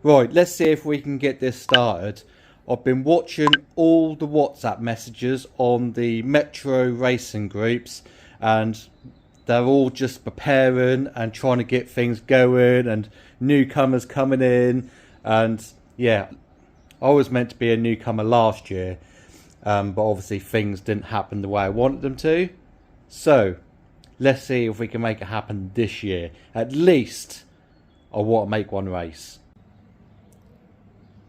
Right, let's see if we can get this started. I've been watching all the WhatsApp messages on the Metro racing groups, and they're all just preparing and trying to get things going, and newcomers coming in. And yeah, I was meant to be a newcomer last year, but obviously things didn't happen the way I wanted them to. So let's see if we can make it happen this year. At least I want to make one race.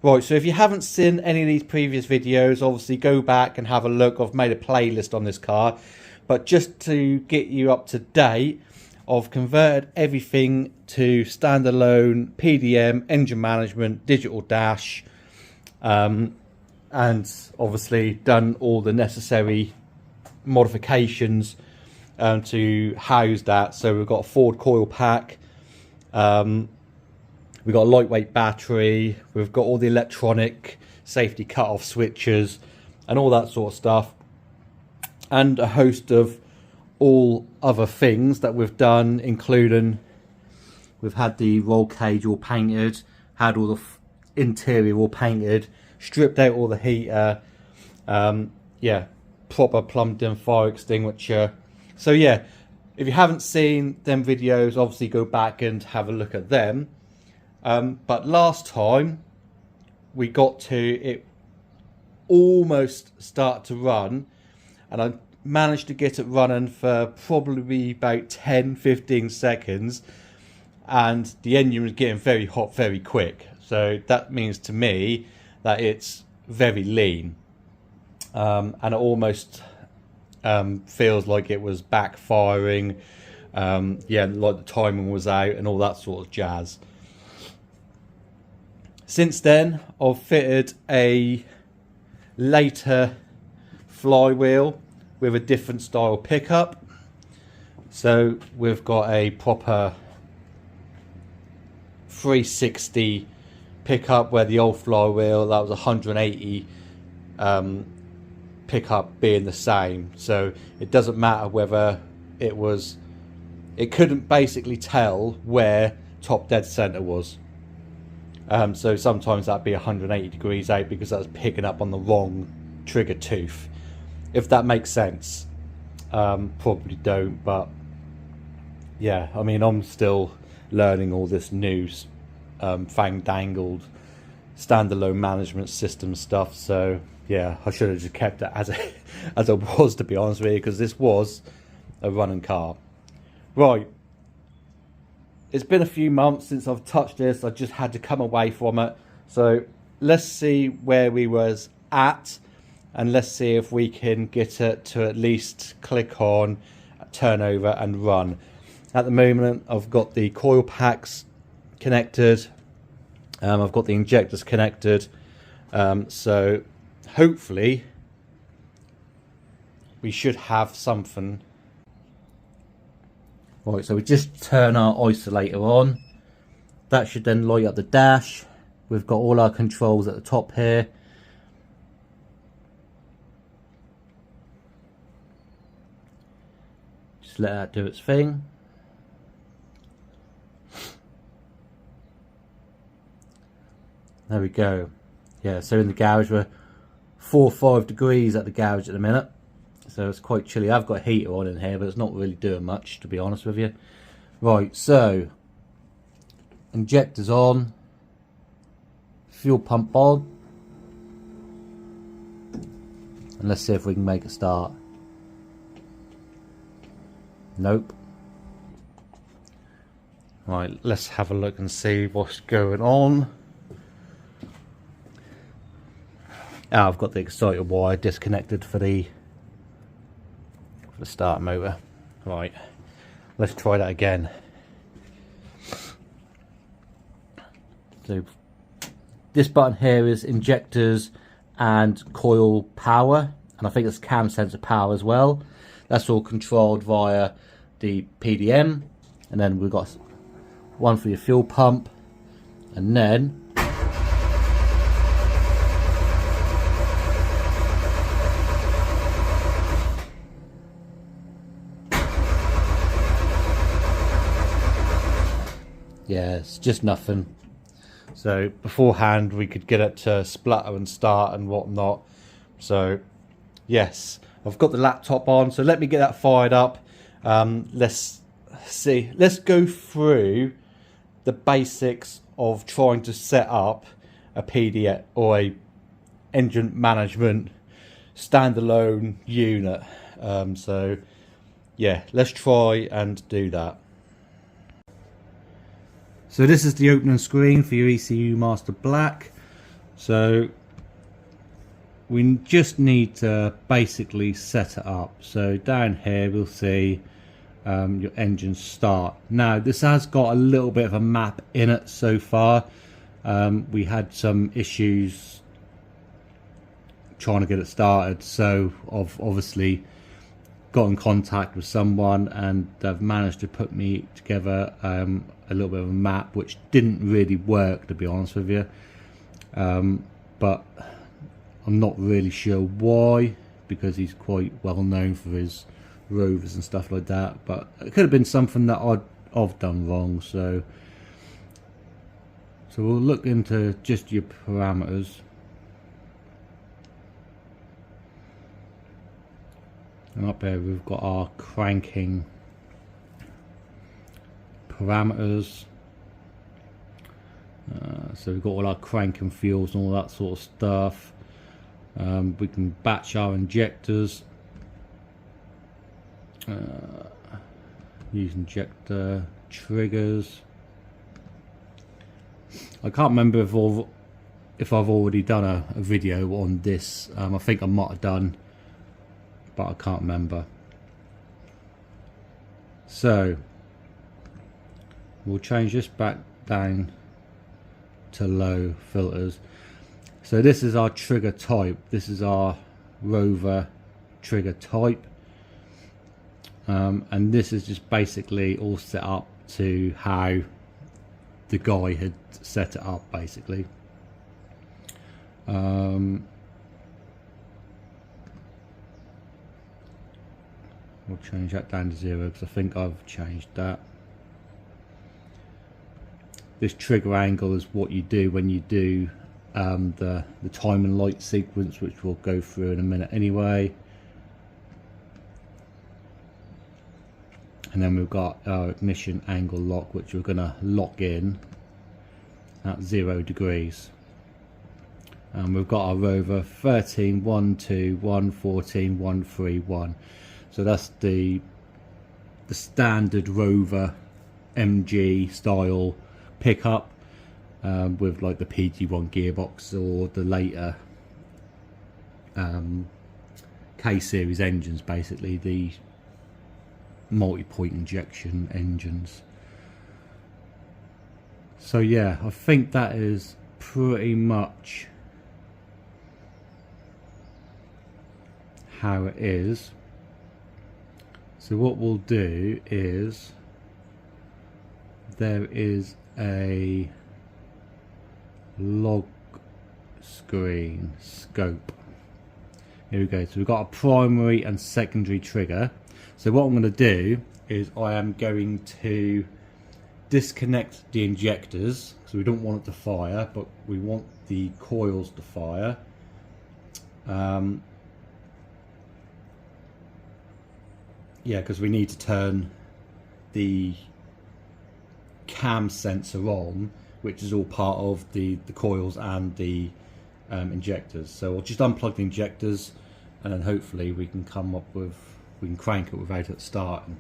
Right, so if you haven't seen any of these previous videos, obviously go back and have a look. I've made a playlist on this car. But just to get you up to date, I've converted everything to standalone PDM, engine management, digital dash, and obviously done all the necessary modifications to house that. So we've got a Ford coil pack. We've got a lightweight battery, we've got all the electronic safety cut-off switches and all that sort of stuff, and a host of all other things that we've done, including we've had the roll cage all painted, had all the interior all painted, stripped out all the heater, yeah, proper plumbed in fire extinguisher. So yeah, if you haven't seen them videos, obviously go back and have a look at them. But last time we got to it almost start to run, and I managed to get it running for probably about 10-15 seconds, and the engine was getting very hot very quick. So that means to me that it's very lean, and it almost feels like it was backfiring. Yeah, like the timing was out and all that sort of jazz. Since then, I've fitted a later flywheel with a different style pickup. So we've got a proper 360 pickup, where the old flywheel, that was 180 pickup being the same. So it doesn't matter whether it couldn't basically tell where top dead center was. So sometimes that'd be 180 degrees out because that's picking up on the wrong trigger tooth, if that makes sense. Probably don't, but yeah, I mean, I'm still learning all this new fang-dangled standalone management system stuff. So yeah, I should have just kept it as it was, to be honest with you, because this was a running car. Right. It's been a few months since I've touched this. I just had to come away from it. So let's see where we was at, and let's see if we can get it to at least click on, turn over and run. At the moment, I've got the coil packs connected. I've got the injectors connected. So hopefully we should have something. Right, so we just turn our isolator on. That should then light up the dash. We've got all our controls at the top here. Just let that do its thing. There we go. Yeah, so in the garage we're 4 or 5 degrees at the garage at the minute. So it's quite chilly. I've got a heater on in here, but it's not really doing much, to be honest with you. Right, so injectors on, fuel pump on, and let's see if we can make a start. Nope. Right, let's have a look and see what's going on. Oh, I've got the exciter wire disconnected for the start motor. Right, let's try that again. So this button here is injectors and coil power, and I think it's cam sensor power as well. That's all controlled via the PDM, and then we've got one for your fuel pump, and then yeah, it's just nothing. So beforehand we could get it to splutter and start and whatnot. So yes, I've got the laptop on, so let me get that fired up. Let's go through the basics of trying to set up a PDA or a engine management standalone unit. So yeah, let's try and do that. So this is the opening screen for your ECU Master Black. So we just need to basically set it up. So down here we'll see your engine start. Now this has got a little bit of a map in it so far. We had some issues trying to get it started, so I've obviously got in contact with someone and they've managed to put me together a little bit of a map, which didn't really work, to be honest with you. But I'm not really sure why, because he's quite well known for his rovers and stuff like that, but it could have been something that I've done wrong. So we'll look into just your parameters. And up here we've got our cranking parameters. So we've got all our cranking fuels and all that sort of stuff. We can batch our injectors. Use injector triggers. I can't remember if I've already done a video on this. I think I might have done, but I can't remember. So we'll change this back down to low filters. So this is our trigger type. This is our rover trigger type. And this is just basically all set up to how the guy had set it up, basically. We'll change that down to 0 because I think I've changed that. This trigger angle is what you do when you do the time and light sequence, which we'll go through in a minute anyway. And then we've got our ignition angle lock, which we're going to lock in at 0 degrees. And we've got our rover 13, 1, 2, 1, 14, 1, 3, 1. So that's the standard rover MG style pickup with like the PG1 gearbox or the later K series engines, basically the multi-point injection engines. So yeah, I think that is pretty much how it is. So what we'll do is, there is a log screen scope. Here we go. So we've got a primary and secondary trigger. So what I'm going to do is I am going to disconnect the injectors, so we don't want it to fire, but we want the coils to fire. Yeah, because we need to turn the cam sensor on, which is all part of the coils and the injectors. So I'll just unplug the injectors, and then hopefully we can come up with, we can crank it without it starting.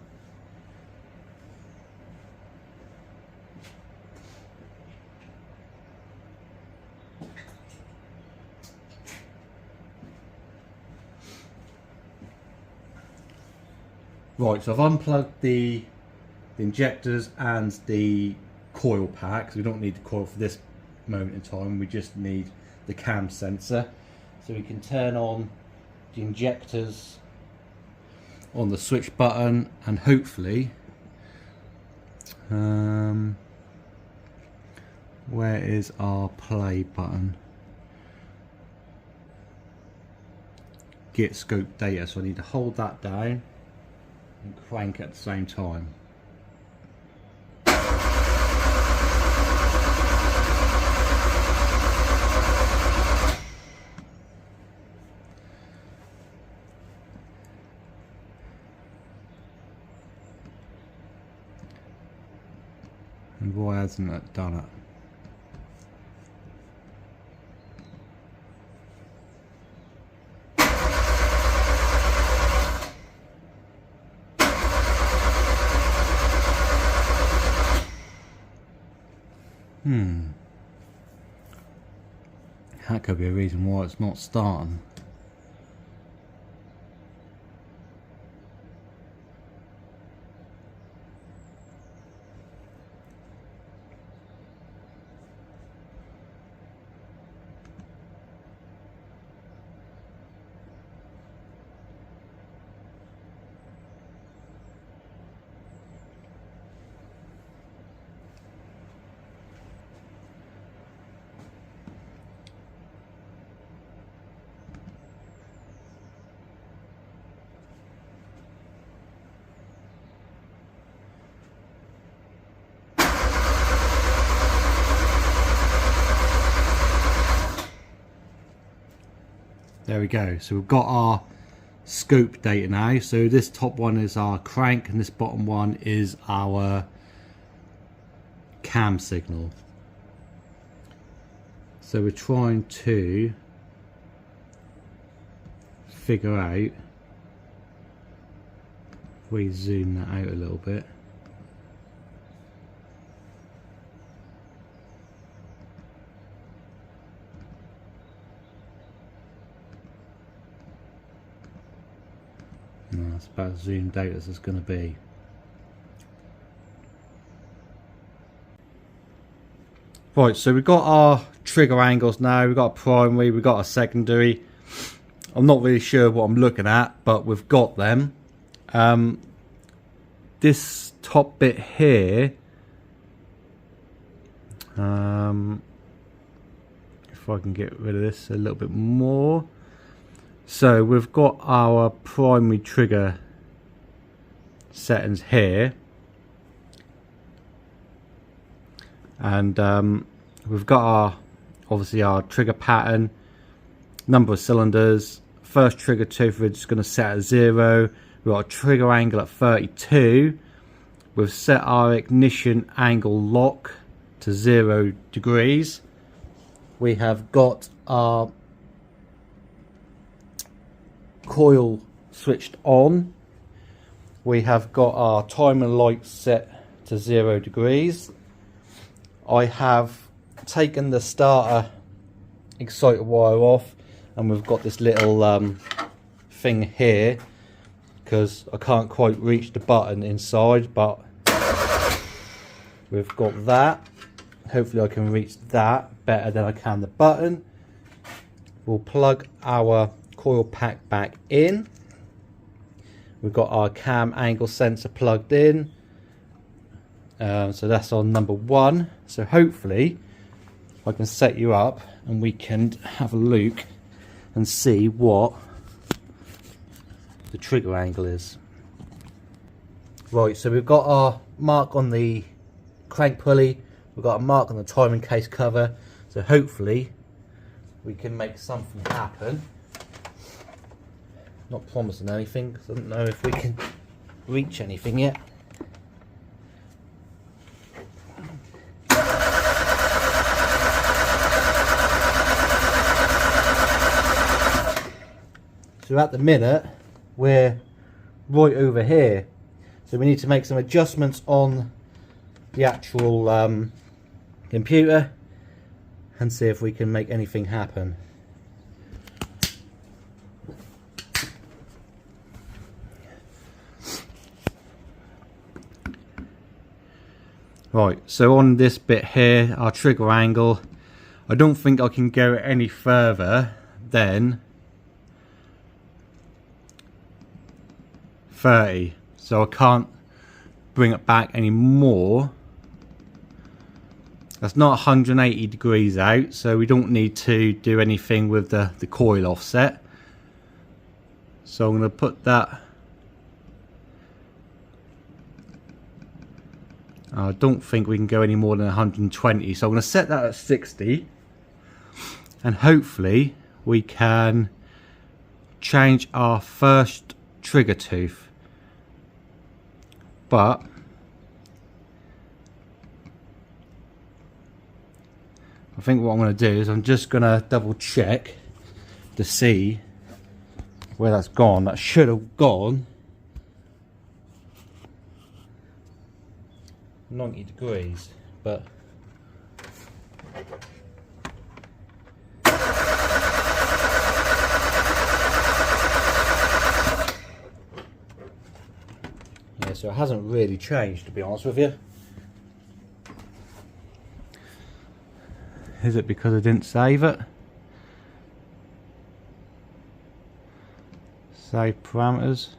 Right, so I've unplugged the injectors and the coil pack, so we don't need the coil for this moment in time, we just need the cam sensor. So we can turn on the injectors on the switch button, and hopefully where is our play button? Get scope data, so I need to hold that down and crank at the same time. hasn't it done it? That could be a reason why it's not starting. There we go. So we've got our scope data now. So this top one is our crank and this bottom one is our cam signal. So we're trying to figure out, if we zoom that out a little bit, no, it's about as zoomed out as it's going to be. Right, so we've got our trigger angles now, we've got a primary, we've got a secondary. I'm not really sure what I'm looking at, but we've got them. This top bit here, if I can get rid of this a little bit more. So we've got our primary trigger settings here, and we've got our, obviously, our trigger pattern, number of cylinders, first trigger tooth we're just going to set at 0. We've got a trigger angle at 32. We've set our ignition angle lock to 0 degrees. We have got our coil switched on. We have got our timer light set to 0 degrees. I have taken the starter exciter wire off, and we've got this little thing here because I can't quite reach the button inside, but we've got that. Hopefully I can reach that better than I can the button. We'll plug our coil pack back in. We've got our cam angle sensor plugged in, so that's on number 1. So hopefully I can set you up and we can have a look and see what the trigger angle is. Right, so we've got our mark on the crank pulley, we've got a mark on the timing case cover, so hopefully we can make something happen. Not promising anything because I don't know if we can reach anything yet. So at the minute we're right over here, so we need to make some adjustments on the actual computer and see if we can make anything happen. Right, so on this bit here, our trigger angle, I don't think I can go any further than 30, so I can't bring it back any more. That's not 180 degrees out, so we don't need to do anything with the coil offset. So I'm going to put that, I don't think we can go any more than 120, so I'm going to set that at 60, and hopefully we can change our first trigger tooth. But I think what I'm going to do is I'm just going to double check to see where that's gone. That should have gone 90 degrees, but yeah, so it hasn't really changed, to be honest with you. Is it because I didn't save it? Save parameters.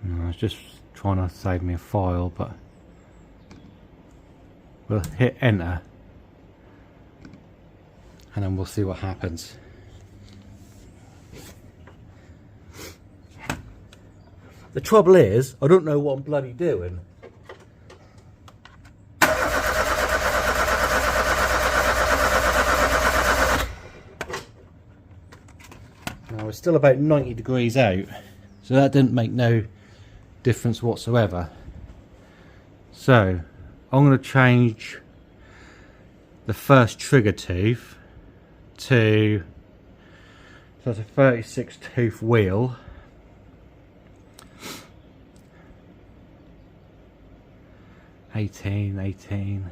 No, I was just trying to save me a file, but we'll hit enter and then we'll see what happens. The trouble is, I don't know what I'm bloody doing. Now we're still about 90 degrees out, so that didn't make no difference whatsoever. So I'm going to change the first trigger tooth to, so it's a 36 tooth wheel. $18. I'm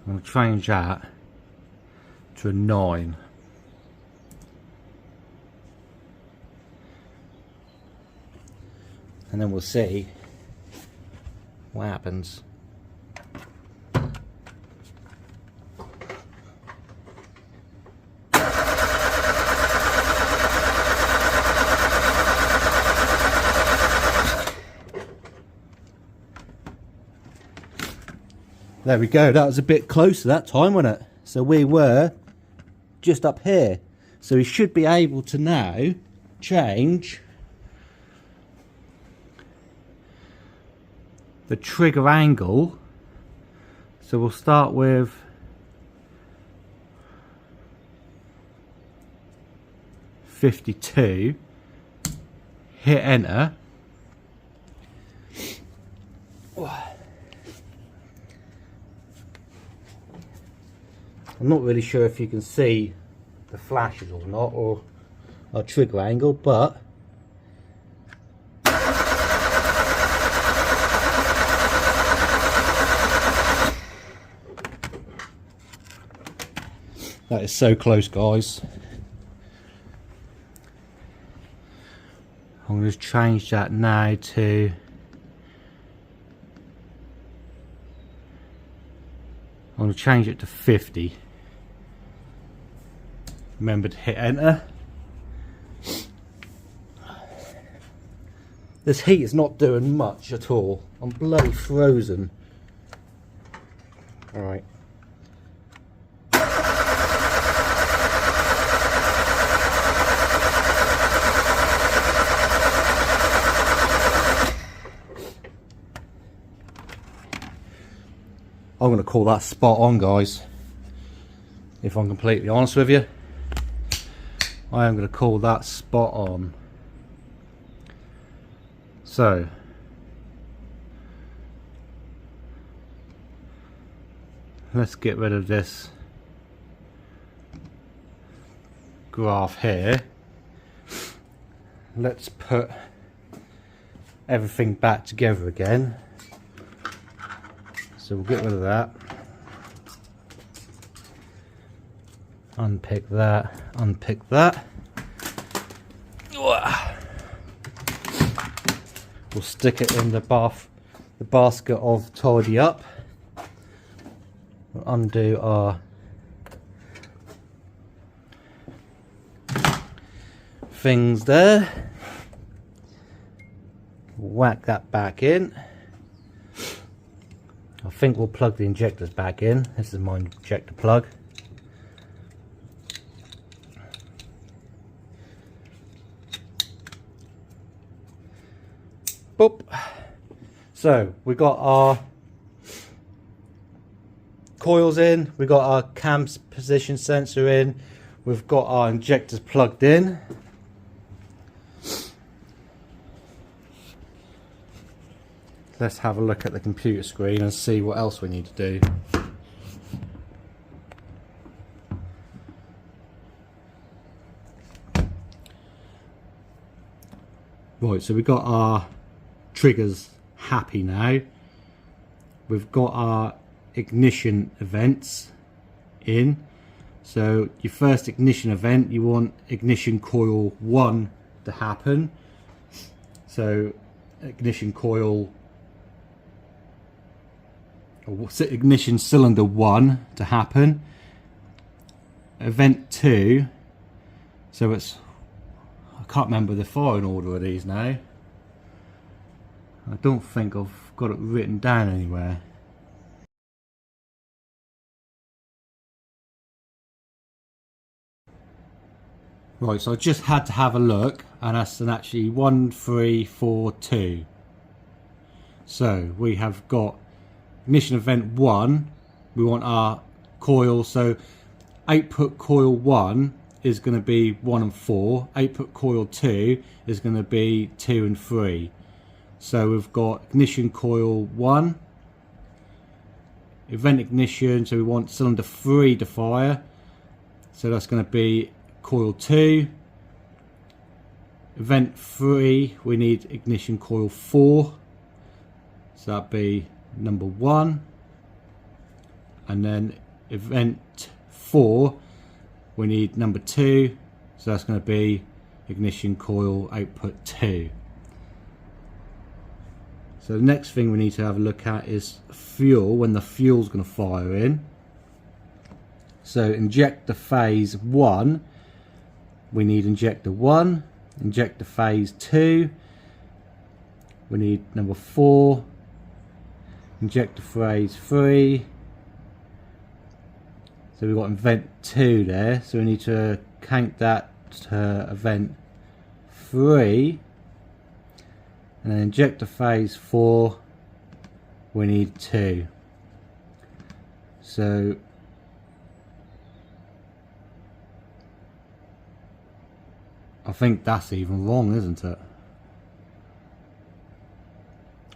going to change that to a 9. And then we'll see what happens. There we go, that was a bit closer that time, wasn't it? So we were just up here. So we should be able to now change the trigger angle. So we'll start with .52, hit enter. I'm not really sure if you can see the flashes or not, or our trigger angle, but that is so close, guys. I'm going to change that now to, I'm going to change it to 50. Remember to hit enter. This heat is not doing much at all. I'm bloody frozen. Alright. I'm going to call that spot on, guys. If I'm completely honest with you, I am going to call that spot on. So let's get rid of this graph here. Let's put everything back together again. So we'll get rid of that. Unpick that, unpick that. We'll stick it in the basket of tidy up. We'll undo our things there. Whack that back in. I think we'll plug the injectors back in. This is my injector plug. Boop. So we got our coils in, we've got our cam position sensor in, we've got our injectors plugged in. Let's have a look at the computer screen and see what else we need to do. Right, so we've got our triggers happy now. We've got our ignition events in. So your first ignition event, you want ignition coil 1 to happen. So ignition coil, or ignition cylinder 1 to happen. Event 2, so it's, I can't remember the firing order of these now. I don't think I've got it written down anywhere. Right, so I just had to have a look, and that's actually 1, 3, 4, 2. So we have got ignition event 1, we want our coil, so output coil 1 is going to be 1 and 4, output coil 2 is going to be 2 and 3. So we've got ignition coil 1, event ignition, so we want cylinder 3 to fire, so that's going to be coil 2. Event 3, we need ignition coil 4, so that'd be number 1. And then event 4, we need number 2, so that's going to be ignition coil output 2. So the next thing we need to have a look at is fuel, when the fuel's going to fire in. So injector phase 1, we need injector 1, injector phase 2, we need number 4, injector phase 3. So we've got event 2 there, so we need to count that to event 3. And then injector phase 4, we need 2. So I think that's even wrong, isn't it?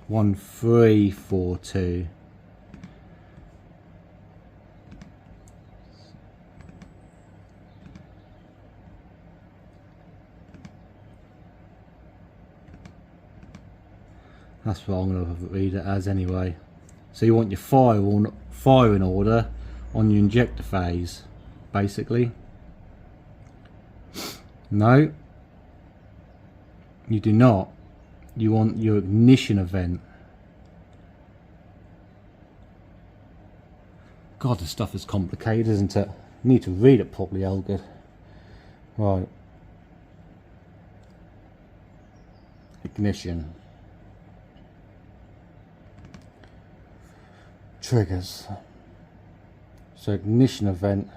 1, 3, 4, 2. That's what I'm going to read it as anyway. So you want your firing order on your injector phase, basically. No, you do not. You want your ignition event. God, this stuff is complicated, isn't it? You need to read it properly, Elgid. Right. Ignition. Triggers. So ignition event.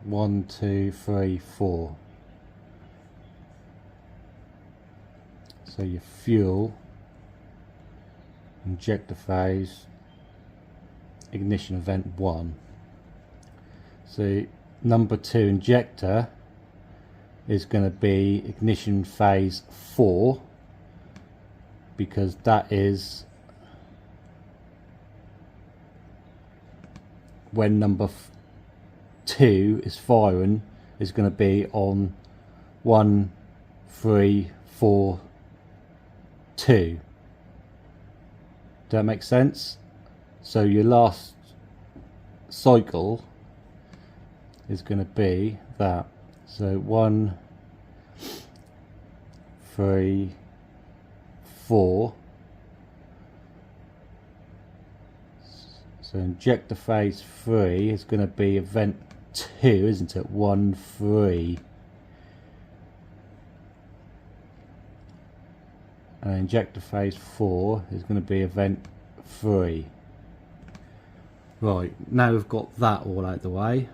One, 2, 3, 4. So your fuel, injector phase, ignition event 1. So number 2 injector is going to be ignition phase 4, because that is when number 2 is firing, is going to be on 1, 3, 4, 2. Does that make sense? So your last cycle is going to be that. So 1, 3, 4. So injector phase 3 is going to be event 2, isn't it? 1, 3. And injector phase 4 is going to be event 3. Right, now we've got that all out the way.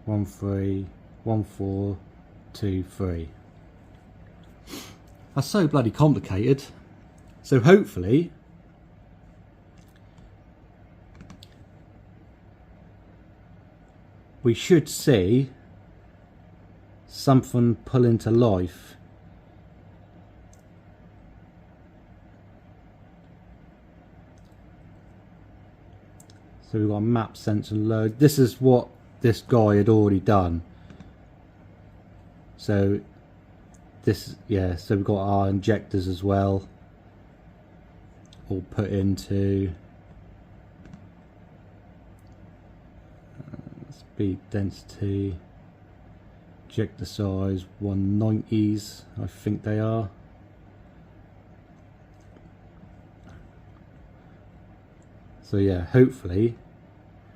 One, 3, 1, 4, 2, 3. are so bloody complicated. So hopefully we should see something pull into life. So we've got a map sensor load. This is what this guy had already done. So this, yeah, so we've got our injectors as well, all put into speed density, injector size 190s, I think they are. So yeah, hopefully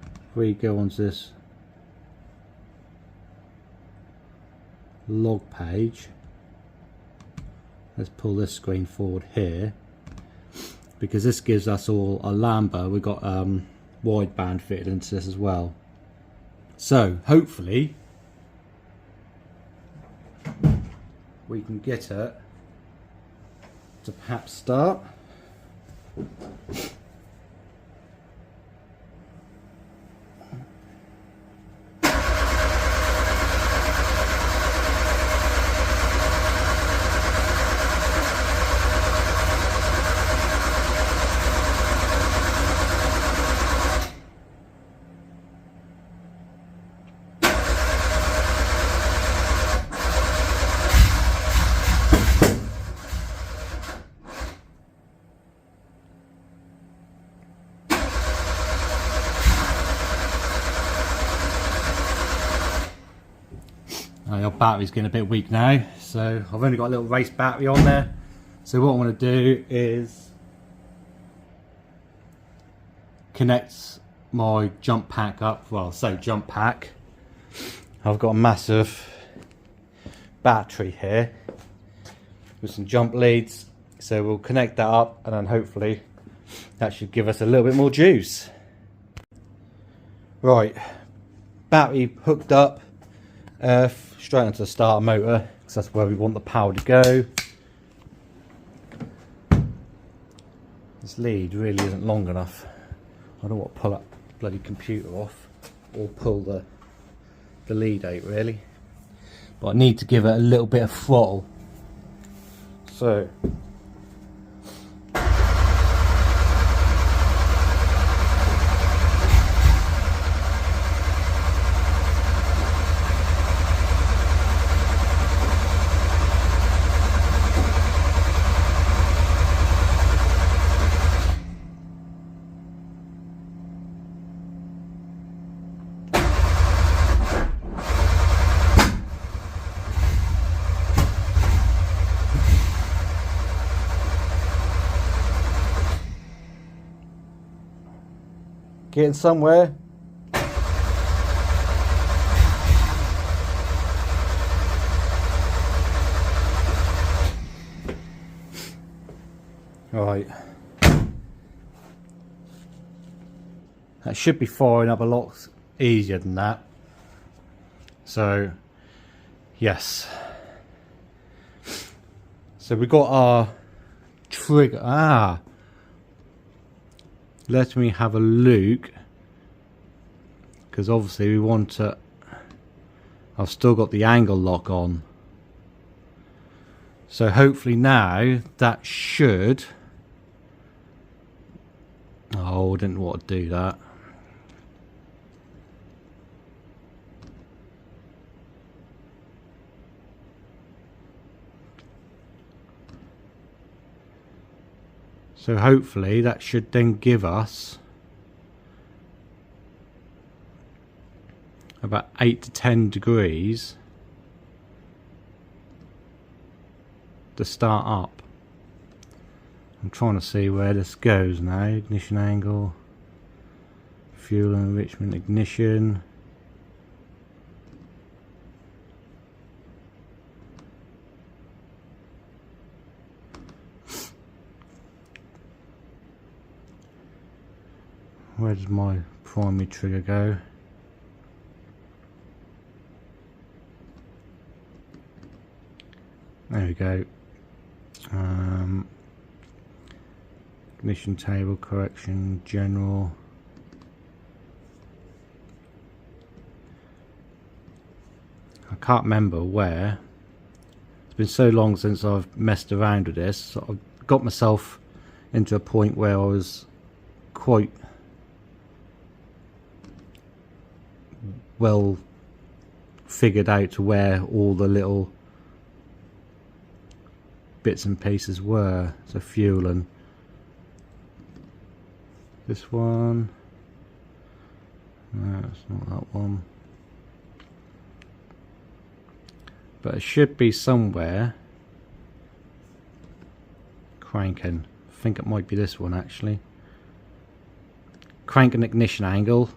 if we go onto this log page, let's pull this screen forward here, because this gives us all a Lambda. We've got wideband fitted into this as well. So hopefully we can get it to perhaps start. Our battery's getting a bit weak now, so I've only got a little race battery on there. So what I'm going to do is connect my jump pack up. Well, say jump pack. I've got a massive battery here with some jump leads, so we'll connect that up and then hopefully that should give us a little bit more juice. Right, battery hooked up, straight into the starter motor, because that's where we want the power to go. This lead really isn't long enough. I don't want to pull that bloody computer off or pull the lead out really, but I need to give it a little bit of throttle. So getting somewhere. Right, that should be firing up a lot easier than that. So yes, so we got our trigger. Let me have a look, because obviously we want to, I've still got the angle lock on, so hopefully now that should, oh, I didn't want to do that. So hopefully that should then give us about 8 to 10 degrees to start up. I'm trying to see where this goes now. Ignition angle, fuel enrichment, ignition. Where does my primary trigger go? There we go. Ignition table correction, general. I can't remember where. It's been so long since I've messed around with this. So I've got myself into a point where I was quite well figured out to where all the little bits and pieces were. So fuel and this one. No, it's not that one. But it should be somewhere. Cranking. I think it might be this one actually. Crank and ignition angle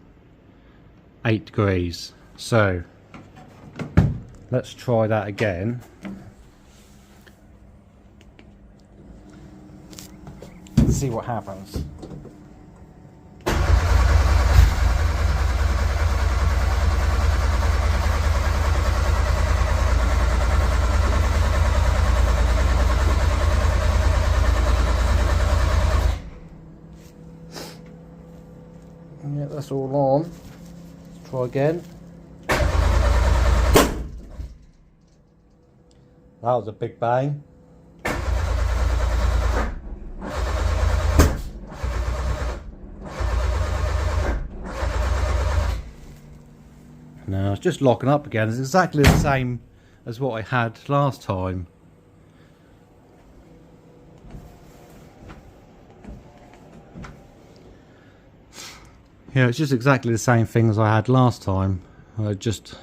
8 degrees. So let's try that again. Let's see what happens. Yeah, that's all on. Let's try again. That was a big bang. Now it's just locking up again. It's exactly the same as what I had last time. Yeah, it's just exactly the same thing as I had last time. I just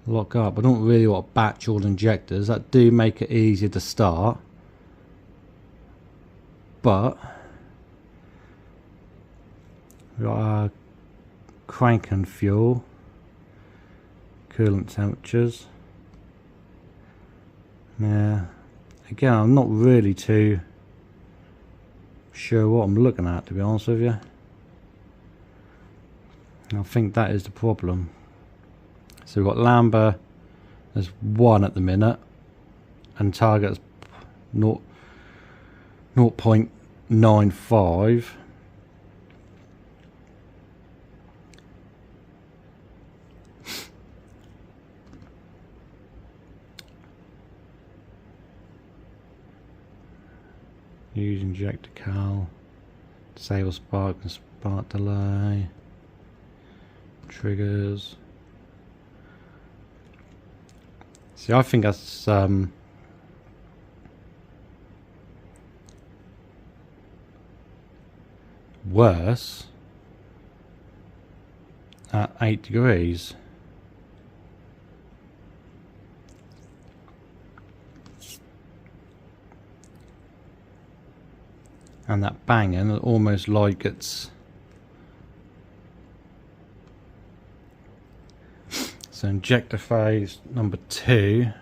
lock up. I don't really want to batch all injectors. That do make it easier to start. But we've got our crank and fuel, coolant temperatures. Yeah, again, I'm not really too sure what I'm looking at, to be honest with you. I think that is the problem. So we've got Lambda as 1 at the minute, and target is 0.95. Use injector cal, disable spark and spark delay, triggers. See, I think that's worse at 8 degrees. And that banging, almost like it's so injector phase number 2,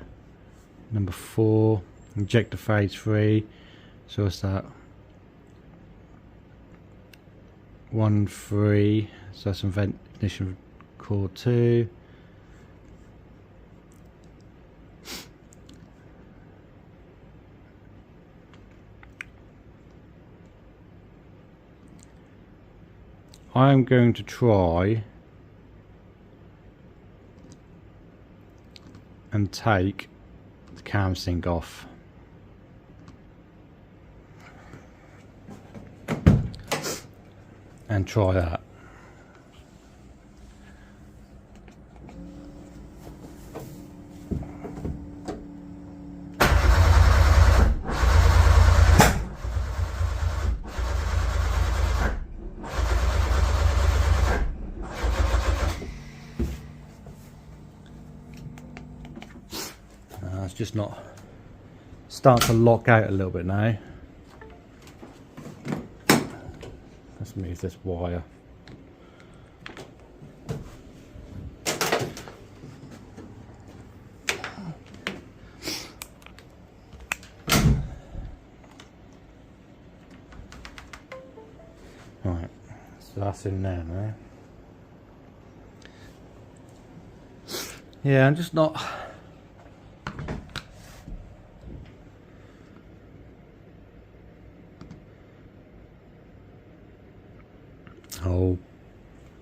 number 4, injector phase 3. So what's that? 1, 3. So that's some ignition core 2. I'm going to try and take the cam sync off. And try that. It's just not starting to lock out a little bit now. Let's move this wire. Right, so that's in there now. Yeah, I'm just not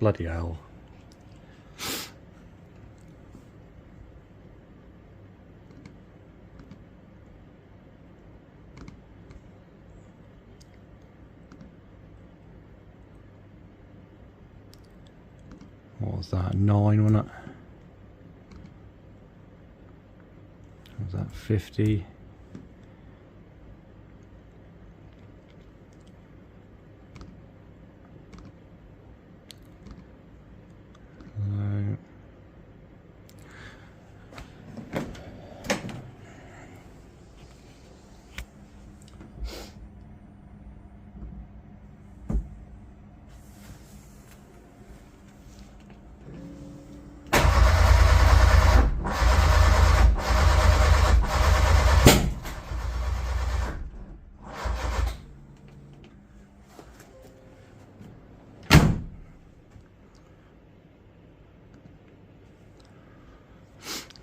Bloody hell. What was that? 9, wasn't it? What was that? 50?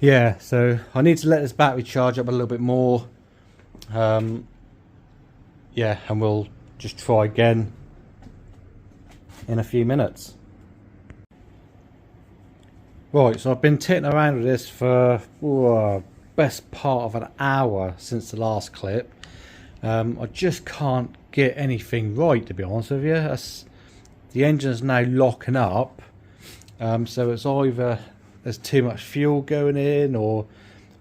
Yeah, so I need to let this battery charge up a little bit more. Yeah, and we'll just try again in a few minutes. Right, so I've been titting around with this for best part of an hour since the last clip. I just can't get anything right, to be honest with you. The engine's now locking up, so it's either there's too much fuel going in, or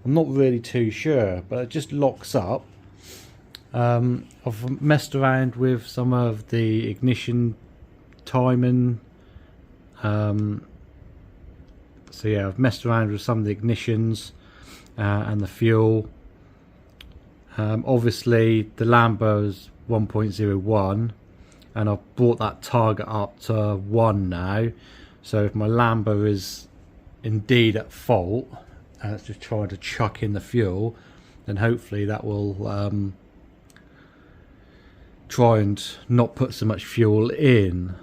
I'm not really too sure, but it just locks up. I've messed around with some of the ignition timing. So yeah, I've messed around with some of the ignitions and the fuel. Obviously the Lambo is 1.01 and I've brought that target up to 1 now. So if my Lambo is indeed at fault and it's just trying to chuck in the fuel, then hopefully that will try and not put so much fuel in.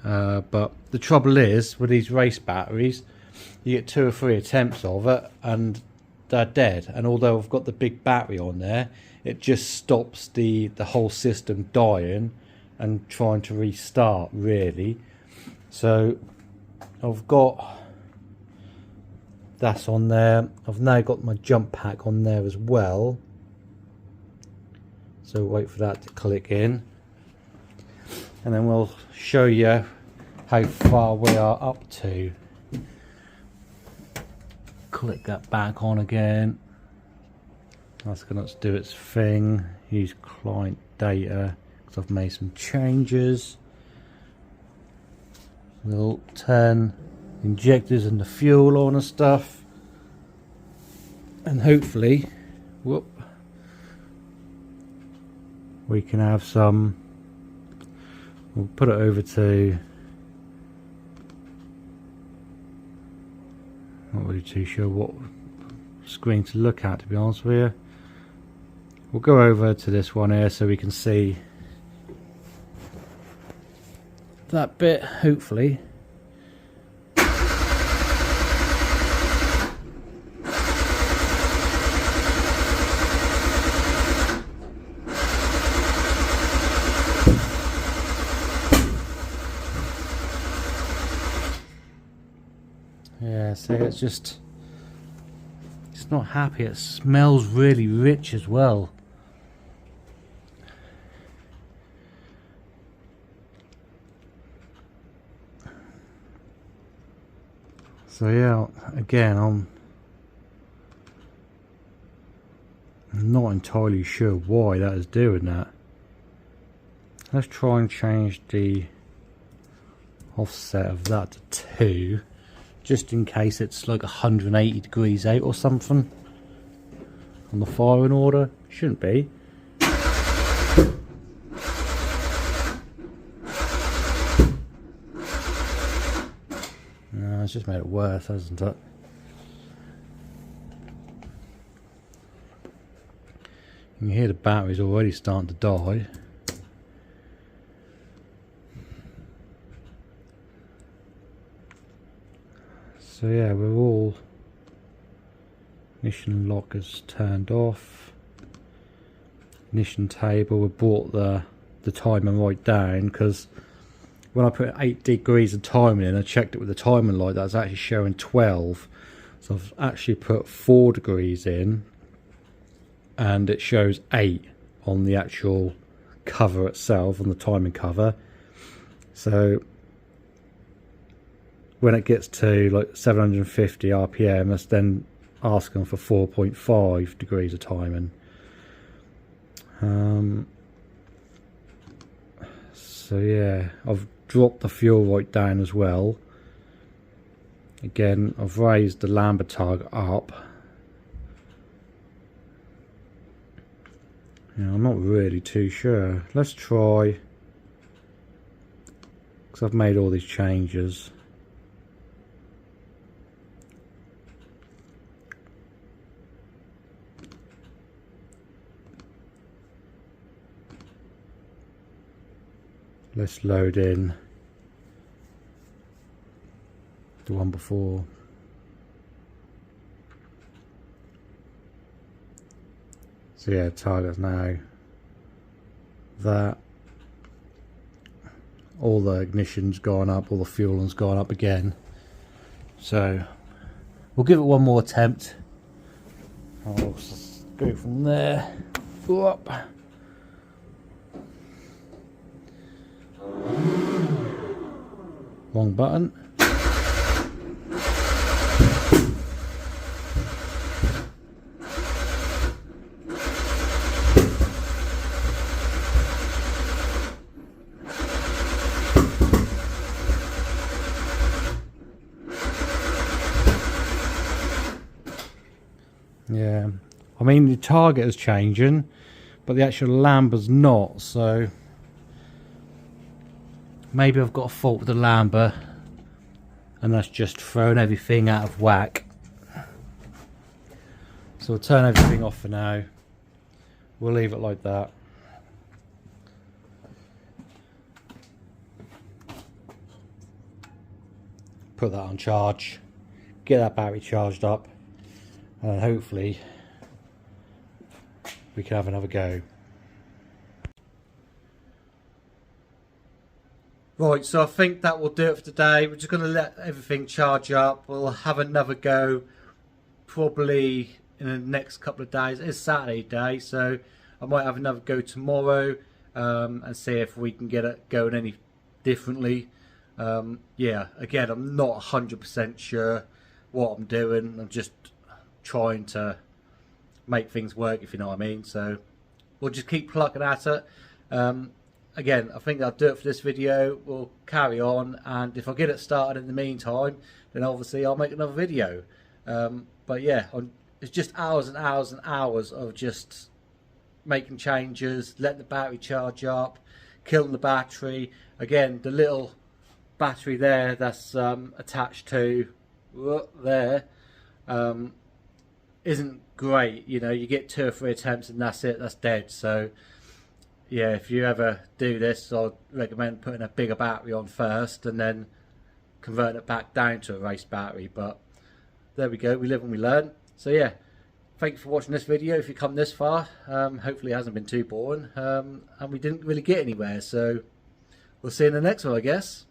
But the trouble is with these race batteries, you get 2 or 3 attempts of it and they're dead. And although I've got the big battery on there, it just stops the whole system dying and trying to restart, really. So I've got that's on there. I've now got my jump pack on there as well, so wait for that to click in and then we'll show you how far we are up to. Click that back on again. That's going to do its thing. Use client data because I've made some changes. We'll turn injectors and the fuel on and stuff, and hopefully we can have some. We'll put it over to, not really too sure what screen to look at, to be honest with you. We'll go over to this one here so we can see that bit, hopefully. Yeah, see, it's not happy. It smells really rich as well. So yeah, again, I'm not entirely sure why that is doing that. Let's try and change the offset of that to 2, just in case it's like 180 degrees out or something on the firing order. Shouldn't be. No, it's just made it worse, hasn't it? You can hear the battery's already starting to die. So yeah, we're all, ignition lock is turned off, ignition table, we brought the timer right down because when I put 8 degrees of timing in, I checked it with the timing light, that's actually showing 12. So I've actually put 4 degrees in and it shows 8 on the actual cover itself, on the timing cover. So when it gets to like 750 RPM, that's then asking for 4.5 degrees of timing. So yeah, I've dropped the fuel right down as well. Again, I've raised the lambda target up. Yeah, I'm not really too sure. Let's try, because I've made all these changes. Let's load in the one before. So yeah, target's now that. All the ignition's gone up, all the fueling's gone up again. So we'll give it one more attempt. I'll go from there. Go up. Wrong button. Yeah, I mean the target is changing, but the actual Lamba's not, so maybe I've got a fault with the Lamba and that's just thrown everything out of whack. So we'll turn everything off for now. We'll leave it like that. Put that on charge, get that battery charged up, and hopefully we can have another go. Right, so I think that will do it for today. We're just going to let everything charge up. We'll have another go probably in the next couple of days. It's Saturday day, so I might have another go tomorrow and see if we can get it going any differently. Yeah, again, I'm not 100% sure what I'm doing. I'm just trying to make things work, if you know what I mean. So we'll just keep plucking at it. Again, I think that'll do it for this video. We'll carry on, and if I get it started in the meantime, then obviously I'll make another video. But yeah, it's just hours and hours and hours of just making changes, letting the battery charge up, killing the battery. Again, the little battery there that's attached to there isn't great. You know, you get 2 or 3 attempts and that's it, that's dead. So yeah, if you ever do this, I'd recommend putting a bigger battery on first and then converting it back down to a race battery. But there we go, we live and we learn. So yeah, thank you for watching this video. If you come this far, hopefully it hasn't been too boring, and we didn't really get anywhere. So we'll see you in the next one, I guess.